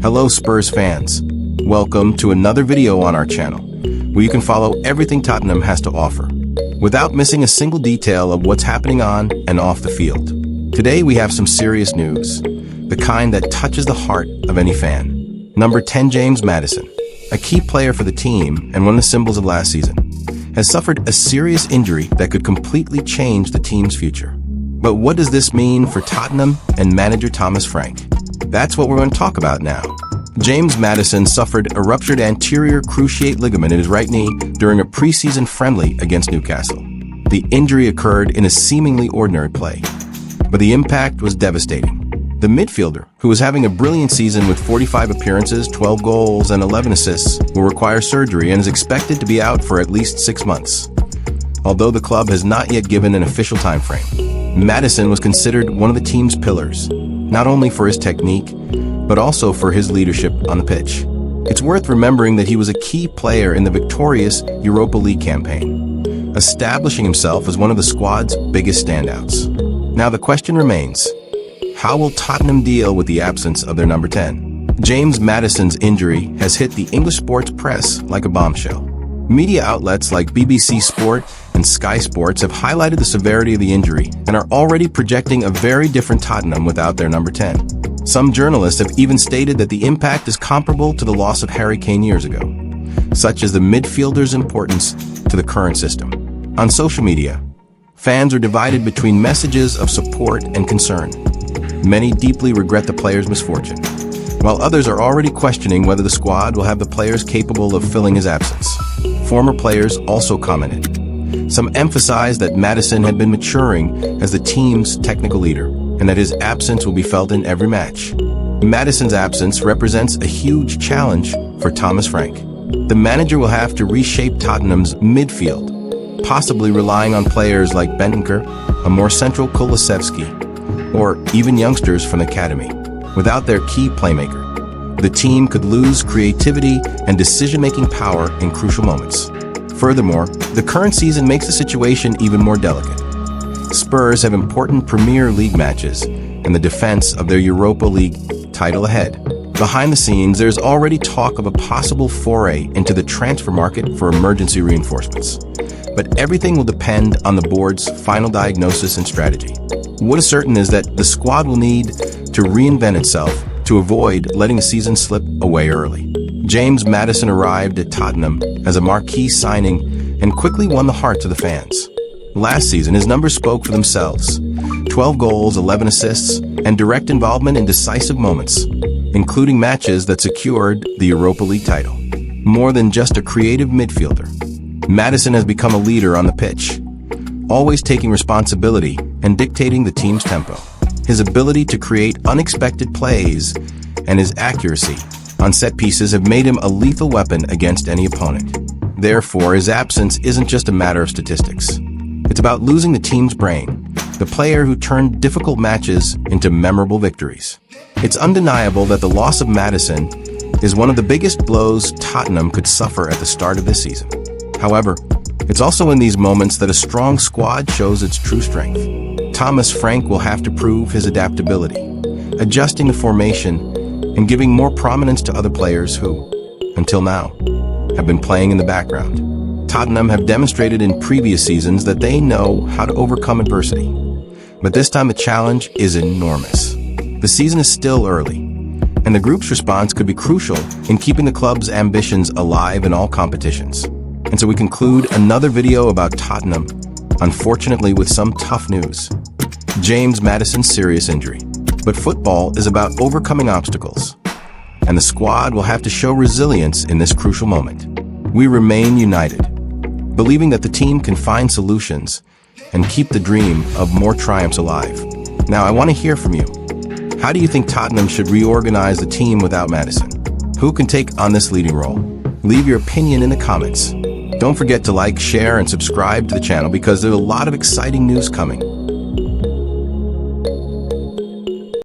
Hello Spurs fans. Welcome to another video on our channel, where you can follow everything Tottenham has to offer, without missing a single detail of what's happening on and off the field. Today we have some serious news, the kind that touches the heart of any fan. Number 10 James Maddison, a key player for the team and one of the symbols of last season, has suffered a serious injury that could completely change the team's future. But what does this mean for Tottenham and manager Thomas Frank? That's what we're going to talk about now. James Maddison suffered a ruptured anterior cruciate ligament in his right knee during a preseason friendly against Newcastle. The injury occurred in a seemingly ordinary play, but the impact was devastating. The midfielder, who was having a brilliant season with 45 appearances, 12 goals, and 11 assists, will require surgery and is expected to be out for at least 6 months. Although the club has not yet given an official time frame, Maddison was considered one of the team's pillars, not only for his technique, but also for his leadership on the pitch. It's worth remembering that he was a key player in the victorious Europa League campaign, establishing himself as one of the squad's biggest standouts. Now the question remains, how will Tottenham deal with the absence of their number 10? James Maddison's injury has hit the English sports press like a bombshell. Media outlets like BBC Sport and Sky Sports have highlighted the severity of the injury and are already projecting a very different Tottenham without their number 10. Some journalists have even stated that the impact is comparable to the loss of Harry Kane years ago, such as the midfielder's importance to the current system. On social media, fans are divided between messages of support and concern. Many deeply regret the player's misfortune, while others are already questioning whether the squad will have the players capable of filling his absence. Former players also commented. Some emphasized that Maddison had been maturing as the team's technical leader, and that his absence will be felt in every match. Maddison's absence represents a huge challenge for Thomas Frank. The manager will have to reshape Tottenham's midfield, possibly relying on players like Bentancur, a more central Kulusevski, or even youngsters from the academy. Without their key playmaker, the team could lose creativity and decision-making power in crucial moments. Furthermore, the current season makes the situation even more delicate. Spurs have important Premier League matches and the defense of their Europa League title ahead. Behind the scenes, there's already talk of a possible foray into the transfer market for emergency reinforcements. But everything will depend on the board's final diagnosis and strategy. What is certain is that the squad will need to reinvent itself to avoid letting the season slip away early. James Maddison arrived at Tottenham as a marquee signing and quickly won the hearts of the fans. Last season, his numbers spoke for themselves. 12 goals, 11 assists, and direct involvement in decisive moments, including matches that secured the Europa League title. More than just a creative midfielder, Maddison has become a leader on the pitch, always taking responsibility and dictating the team's tempo. His ability to create unexpected plays and his accuracy on set pieces have made him a lethal weapon against any opponent. Therefore, his absence isn't just a matter of statistics. It's about losing the team's brain, the player who turned difficult matches into memorable victories. It's undeniable that the loss of Maddison is one of the biggest blows Tottenham could suffer at the start of this season. However, it's also in these moments that a strong squad shows its true strength. Thomas Frank will have to prove his adaptability, adjusting the formation and giving more prominence to other players who, until now, have been playing in the background. Tottenham have demonstrated in previous seasons that they know how to overcome adversity. But this time the challenge is enormous. The season is still early, and the group's response could be crucial in keeping the club's ambitions alive in all competitions. And so we conclude another video about Tottenham, unfortunately with some tough news. James Maddison's serious injury. But football is about overcoming obstacles, and the squad will have to show resilience in this crucial moment. We remain united, believing that the team can find solutions and keep the dream of more triumphs alive. Now, I want to hear from you. How do you think Tottenham should reorganize the team without Maddison? Who can take on this leading role? Leave your opinion in the comments. Don't forget to like, share, and subscribe to the channel because there's a lot of exciting news coming.